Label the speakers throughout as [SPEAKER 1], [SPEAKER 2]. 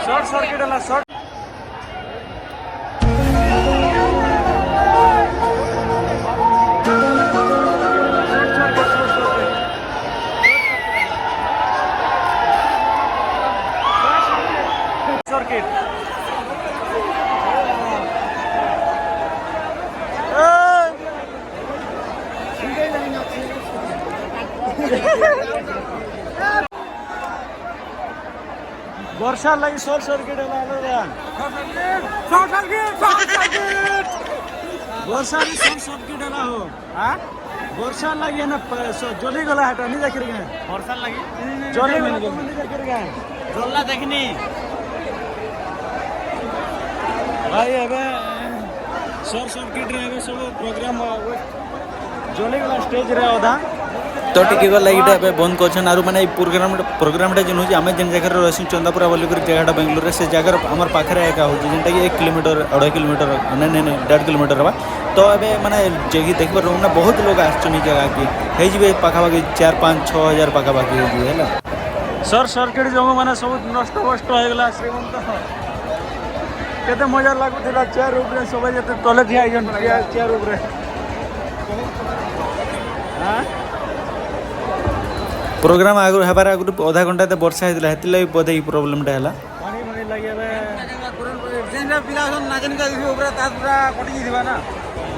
[SPEAKER 1] Short circuit है short circuit वर्षा लगी short circuit वर्षा short circuit हो वर्षा लगी ना जली गला है नहीं देख रहे
[SPEAKER 2] वर्षा लगी
[SPEAKER 1] जली नहीं देख रहे
[SPEAKER 2] जल्ला देखनी
[SPEAKER 1] भाई एबे शॉर्ट सर्किट रे एबे सब प्रोग्राम जली गला स्टेज रे अधा
[SPEAKER 2] तो टिके गला इटा बे बंद करछन आरु माने प्रोग्रामटा जेन होची आमे जेन जगह रे रसिन चंदापुरा बोली कर जगहटा बेंगलुरु रे से जगह हमर पाखरे एका होची जेनटा कि 1 किलोमीटर 2.5 किलोमीटर नहीं 1.5 किलोमीटर बा तो एबे माने जगी देखबर ना बहुत लोग आछन ई जगह की हे जिबे पाखा बाकी 4-5-6 हजार पाखा बाकी हो जिबे हला
[SPEAKER 1] शॉर्ट सर्किट जो माने सब नष्ट वष्ट हो गेला श्रीमंत केते मजा लागुथिला चेयर ऊपर सब जते तले ठिया जन चेयर ऊपर हां
[SPEAKER 2] प्रोग्राम आगु हबार आगु आधा घंटा ते वर्षा हेतिला हेतिला बोधे ई प्रॉब्लम टा हला
[SPEAKER 1] पानी पानी लागिबे जेनरा पिलासन नाचन का दिबे ऊपर ता पूरा कटि दिबा ना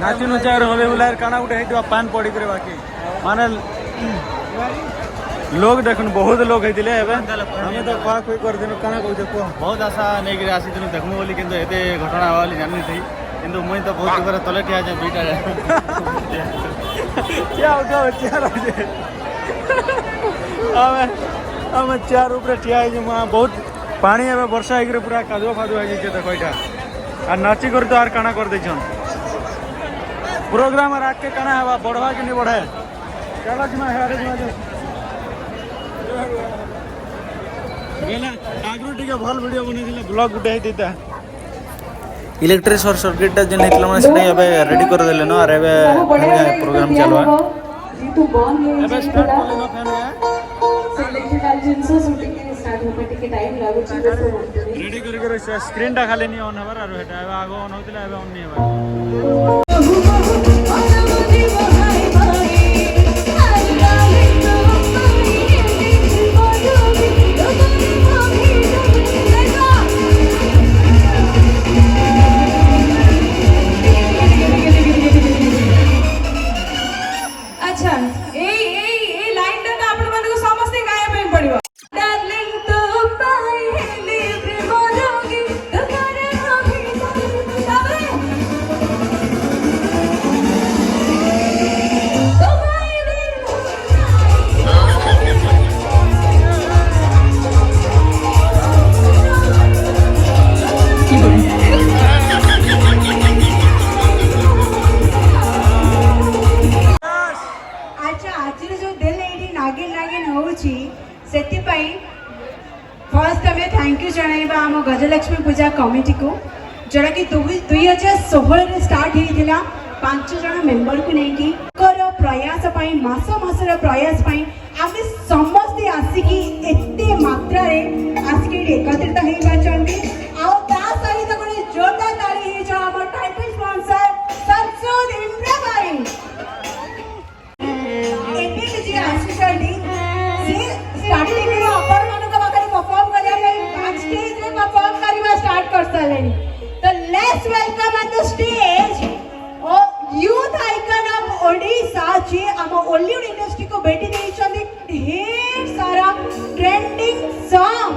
[SPEAKER 1] नाचनु चार होबे बुलार काना उठे हेतिबा पान पड़ी करे बाकी माने लोग देखन बहुत लोग हेतिले एबे हमें तो खा कोई कर देनु काना कहू देखो
[SPEAKER 2] बहुत आशा नै गिरे आसी दिनु देखमु बोली किंतु एते घटना वाली जाननी थी किंतु मुई तो बहुत ऊपर तले ठिया जे बीटा
[SPEAKER 1] क्या उठा चेयर आजे आमे चार ऊपर ठिया है बहुत पानी एबे वर्षा है पूरा कादुआ फादुआ है देखो इटा आ नाची कर तो आर काना कर देछन प्रोग्राम राख के काना हवा बढ़वा कि नहीं बढ़े चलो जमा हेरे जमा जो गेला आगरो टिके भल वीडियो बने दिले ब्लॉग गुटे देता
[SPEAKER 2] इलेक्ट्रिक शॉर्ट सर्किट जेन हेतला माने सेटा एबे रेडी कर देले न आर एबे प्रोग्राम चलवा
[SPEAKER 1] एबे स्टार्ट कर लेनो फैन रेडी कर स्क्रीन टा खाली नहीं ऑन हबार आरो हेटा एबे आगो ऑन होतिला एबे ऑन नहीं हबार
[SPEAKER 3] फर्स्ट आम थैंक यू जन आम गजलक्ष्मी पूजा कमिटी को जोड़ा कि 2016 स्टार्ट होता 5 जन मेंबर को लेकिन प्रयास मस मसर प्रयास आम समस्ते आसिकी एते मात्रा आसिक एकत्रित हो पार्टी सहित गोटे जोरदार ताली आम टाइटल स्पॉन्सर संसद इंद्रा भाई एबे जे आसिकंडी से स्टार्टिंग रे अपर मानक पाखरे परफॉर्म करया बैक स्टेज रे परफॉर्म करबा स्टार्ट कर सालेनी तो let's welcome on the stage ओ यूथ आइकन ऑफ ओडिशा जे हम बॉलीवुड इंडस्ट्री को बेटी देइछन्ती ढेर सारा ट्रेंडिंग सॉन्ग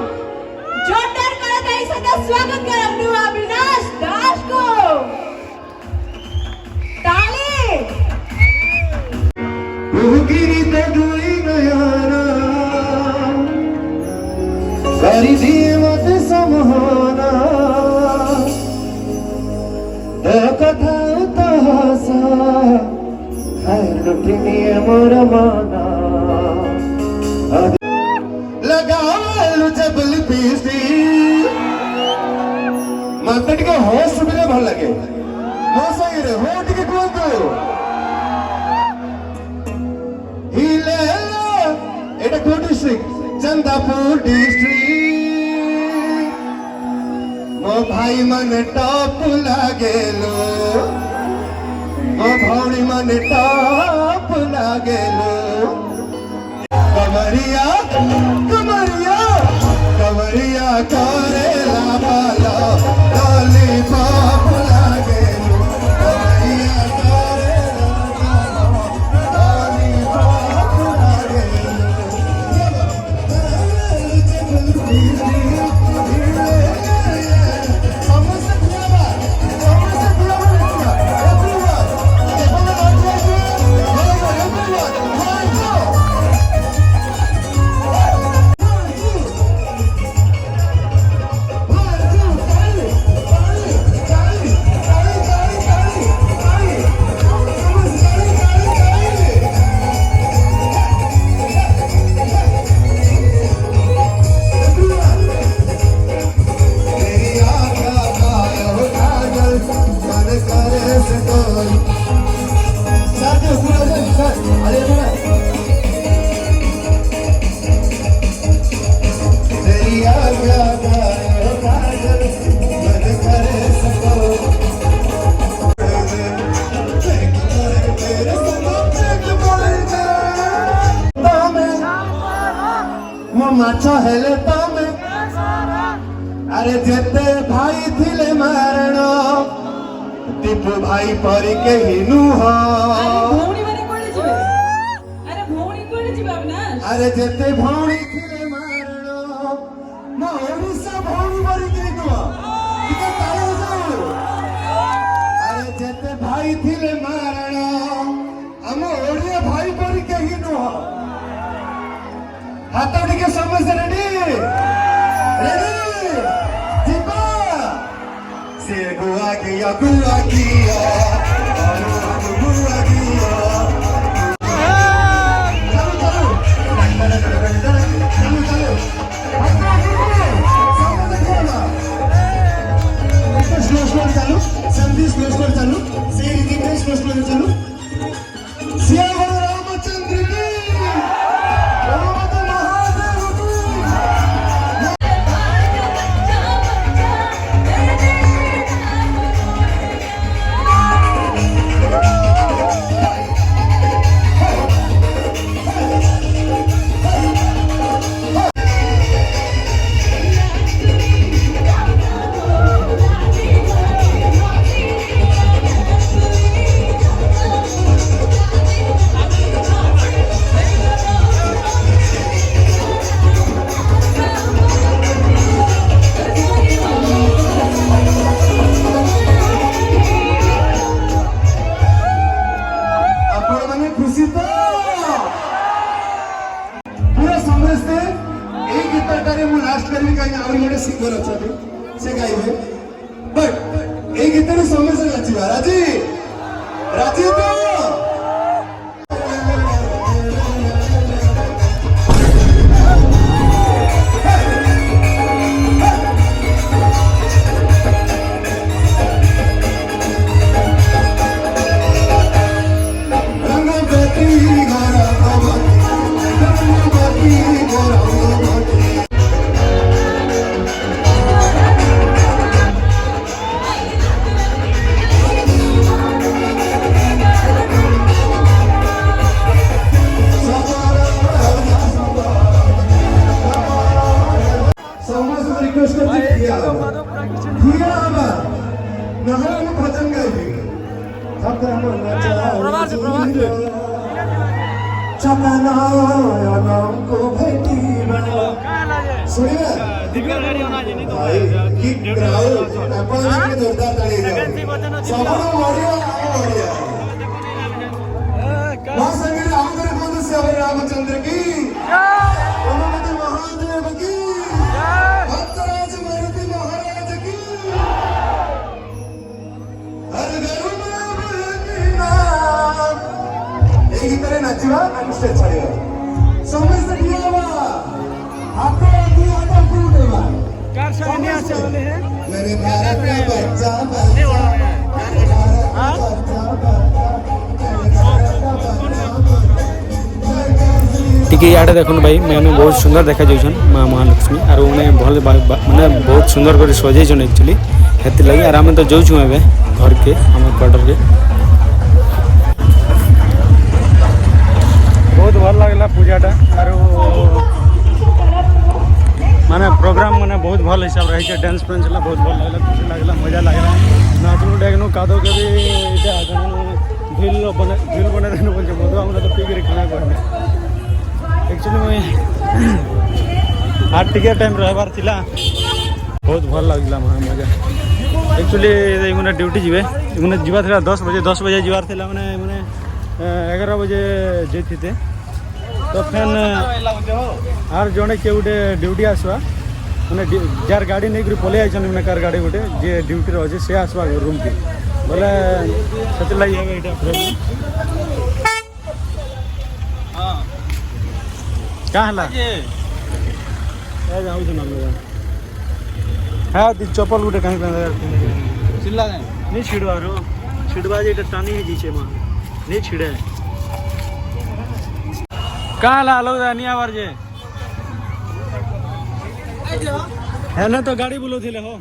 [SPEAKER 3] जोरदार करत आई सदा स्वागत करम अविनाश दास को ताली
[SPEAKER 4] गिरी तो दुई नयाना सारी जीवत समहाना कथा तहासा है लुटिनी मोर माना लगालु जबल पीसी मत टिके होश बिले भल लगे होश रे हो टिके कोंतो हिले एटा को डिस्ट्रिक्ट चंदापुर डिस्ट्रिक्ट ओ भाई मन टॉप लागेलो ओ भौरी मन टॉप लागेलो कमरिया कमरिया कमरिया करेला बाला लॉलीपॉप लागेलो कमरिया करेला बाला लॉलीपॉप लागेलो माछा हेले तमे अरे जेते भाई थिले मारण दीपू भाई परी के हिनु हो
[SPEAKER 3] भौणी माने कोडे जिवे अरे भौणी कोडे जिवे अविनाश
[SPEAKER 4] अरे जेते भौणी थिले मारण ना ओडिसा भौणी परी के हिनु इके ताळे जाऊ अरे जेते भाई थिले मारण हम ओडिया भाई परी के हिनु हो हाथ के समझ रेडी रेडी दीपा से गुआ किया गुआ किया गुआ किया चलो चलो चलो चलो स्लो चालू संधि स्लो चालू से रीति में स्लो चालू सिया रामचंद्र की से गाइबे बट एक इतने समय से राजी राजी राजी तो भजन गाइबे को भेटिबा सुनिए भाई की क्राउड अपन के जोरदार ताली दो सबनो बढ़िया बढ़िया मां संगे आमकर बंधु श्री रामचंद्र की अनुमति महादेव की भक्तराज मारुति महाराज की हर घर में बलकीना एक तरह नाचिवा अनुष्ठा छाड़िया समस्त दियावा आपको दिया तो फूटेगा
[SPEAKER 1] कार से नहीं आसे वाले हैं
[SPEAKER 4] मेरे भारत का बच्चा बच्चा
[SPEAKER 2] ଟିକେ ଇଆଡ଼େ ଦେଖୁନ୍ ଭାଇ ମାନେ ବହୁତ ସୁନ୍ଦର ଦେଖାଯାଉଛନ୍ ମା ମହାଲକ୍ଷ୍ମୀ ଆରୁ ମାନେ ଭଲ ମାନେ ବହୁତ ସୁନ୍ଦର କରି ସଜେଇଛନ୍ ଆକ୍ଚୁଆଲି ସେଥିଲାଗି ଆର୍ ଆମେ ତ ଯାଉଛୁ ଏବେ ଘରକେ ଆମର କ୍ୱାର୍ଟରକେ।
[SPEAKER 1] ବହୁତ ଭଲ ଲାଗିଲା ପୂଜାଟା ଆରୁ ମାନେ ପ୍ରୋଗ୍ରାମ ମାନେ ବହୁତ ଭଲ ହିସାବରେ ହେଇছে ଡ୍ୟାନ୍ସ ଫ୍ୟାନ୍ସ ହେଲା ବହୁତ ଭଲ ଲାଗିଲା ଖୁସି ଲାଗିଲା ମଜା ଲାଗିଲା ନାଚନୁ ଡେଗନୁ କାଦୁ କେବି ଏଇଟା ଝିଲ୍ ବନେଇଦେନୁ ବୋଲছে ମଧୁ ଆମର ତ ପିଇକିରି ଖାନା କହିଲେ ଆକ୍ଚୁଆଲି ମୁଇଁ ଆର୍ ଟିକେ ଟାଇମ୍ ରହିବାର ଥିଲା ବହୁତ ଭଲ ଲାଗିଲା ମଜା ଆକ୍ଚୁଆଲି ଏମାନେ ଡ୍ୟୁଟି ଯିବେ ଏମାନେ ଯିବାର ଥିଲା 10 ବଜେ ଯିବାର ଥିଲା ମାନେ 11 ବଜେ ଯେଇଥିତେ तो फैन आर जड़े किए गोटे ड्यूटी आसवा मैंने जार गाड़ी नहीं कर पलि आइछन मैंने कार गाड़ी गोटे जे ड्यूटी अच्छे सी आसवा रूम की बोले से लगे क्या हाँ चप्पल गोटे कहीं नहीं छिड़वार छिड़वा जे टानी जीचे माँ नहीं छिड़े कहाँ ला लोग नहीं आवार जे है ना तो गाड़ी बोलो थिले हो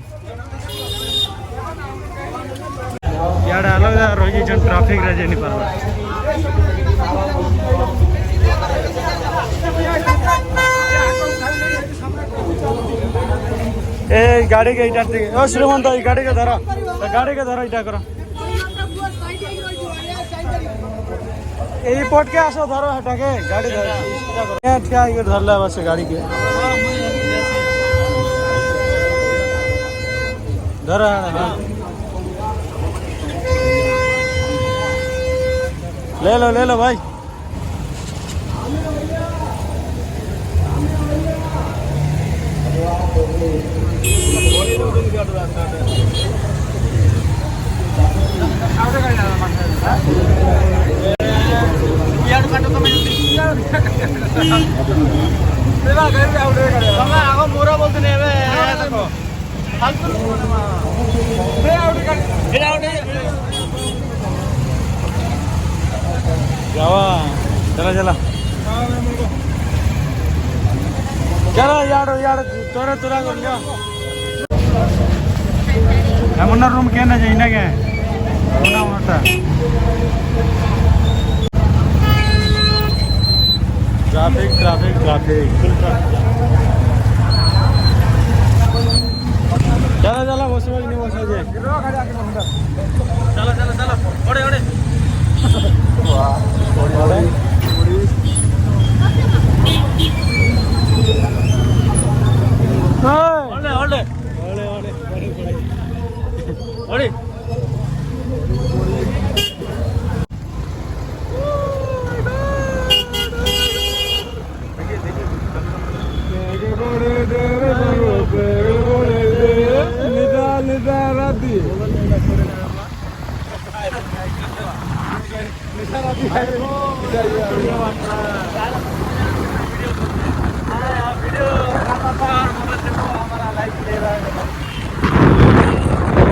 [SPEAKER 1] यार अलग रही जन ट्रैफिक रे जे नहीं पारबा ए गाड़ी के इटा ओ श्रीमंत गाड़ी के धरा इटा करो यही पट के आसो धरो हटा के गाड़ी धर ठिया धरला बस गाड़ी के धर ले लो भाई मोरा बोलते चला चलो यार तोरा कर लिया हमना रूम के ना जाइना के होता ट्रैफिक चला बसो कि नहीं बसो जे चला ओडे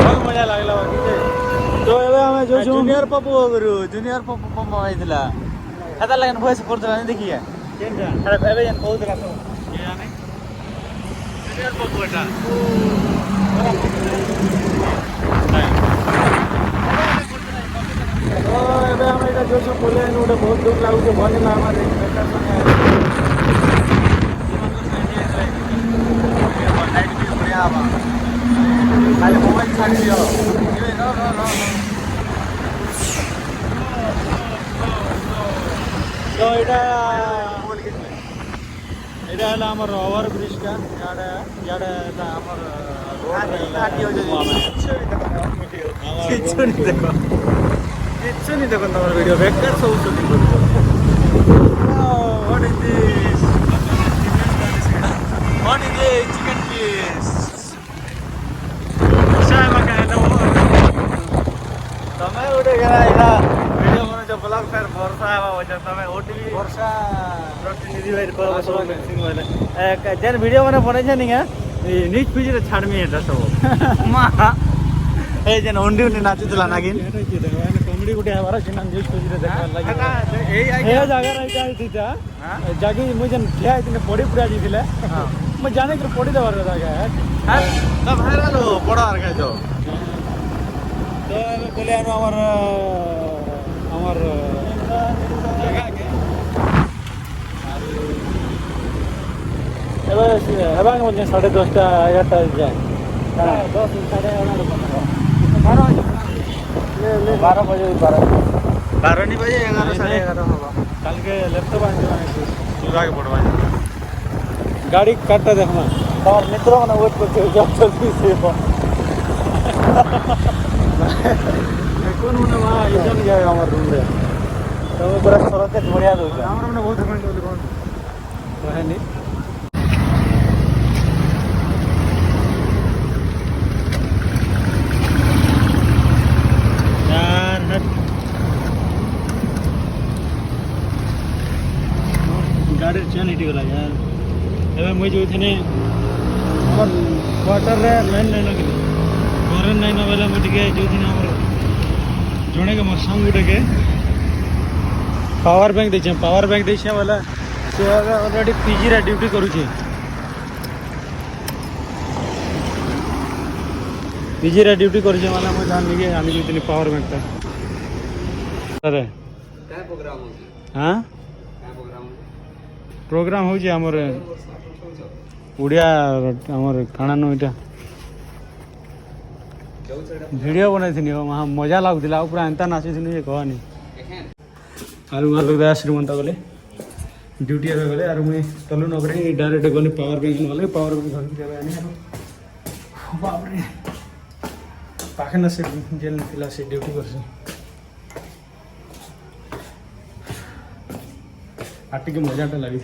[SPEAKER 1] बहुत मजा लगला तो जूनियर पप्पू जूनियर पप्पू आइला खाता लगन वॉइस करथला नहीं देखिए केनटा अरे एबे जन कहउतला तो के जाने जूनियर पप्पू एटा तो एबे हम एटा जो बोले नोटे बहुत दुख लागु जे भले ना हमारे बेटा संगे खाली मोबाइल छाड़ी दियो नो तो এটা হলো আমার ওভার ব্রিজটা ইয়াড়ে এটা আমার রোড কাটি হয়ে যাচ্ছে কিচ্ছু नहीं देखो তোমার ভিডিও বেকার সব শুটিং করছো what is this chicken piece तमें उठे गया वीडियो बने जो ब्लॉग फेर वर्षा आवा वजह तमें ओटीवी वर्षा प्रतिनिधि भाई को सिंग वाले जेन वीडियो बने बने छ नहीं नीच फिज रे छाड़ में एटा सब मा
[SPEAKER 2] ଏ ଯେନ୍ ଉଣ୍ଡି ଉଣ୍ଡି ନାଚୁଥିଲା ନାଗିନ୍
[SPEAKER 1] କମେଡି ଗୋଟେ ହେବାର ଅଛି ନା ନ୍ୟୁଜ୍ ଫ୍ୟୁଜ୍ରେ ଦେଖବାର ଲାଗି ଏ ଜାଗାରେ ଏଇଟା ହେଇଥିଲା ଜାଗି ମୁଇଁ ଯେନ୍ ଠିଆ ହେଇଥିଲେ ପଡ଼ି ପୁରା ଯାଇଥିଲେ ମୁଇଁ ଜାଣିକିରି ପଡ଼ି ଦେବାର ଜାଗା
[SPEAKER 2] ଭାଇରାଲ ବଡ଼ ଆର୍ ଖାଇଛ
[SPEAKER 1] ତ ଏବେ ବୋଲେ ଆମର ଏବେ ହେବା ମଧ୍ୟ 10:30 11ଟା ଯାଏ 10 12 बजे
[SPEAKER 2] 12 नहीं बजे 11 साढ़े 11 होगा
[SPEAKER 1] कल के लैपटॉप आने सुधा के पड़वा गाड़ी काटता देखना
[SPEAKER 2] और मित्रों ने वेट करते जब जल्दी से
[SPEAKER 1] कौन होना वहाँ इधर जाएगा हमारे रूम में
[SPEAKER 2] तो पूरा सरते बढ़िया दो
[SPEAKER 1] हमारे में बहुत कमेंट बोले कौन है नहीं गाड़ी चेन हिटिगला यार एवं मुझे जो थे क्वार्टर रे मेन लाइन के फॉरेन लाइन वाला मुझे जो थी जड़े के मोर संग गुटे के पावर बैंक देछे वाला से ऑलरेडी पीजी रे ड्यूटी करूछे पीजी रे ड्यूटी करूछे वाला मैं जान लिगे आनी जतनी पावर बैंक ता अरे
[SPEAKER 5] क्या प्रोग्राम हो
[SPEAKER 1] हां प्रोग्राम हो आमर उड़िया आमर काना नो इटा वीडियो बनाई वहाँ मजा लगुला पूरा एंता नाचुनी कहनी आलू आलू दया श्रीमंत गले ड्यूटी गले आर मुई तलु नगरे डायरेक्ट गली पावर बैंक गले पावर बैंक धरिक आनी बापरे पाखे ना से जेल पिला से ड्यूटी करसे आटिके मजाटा लगी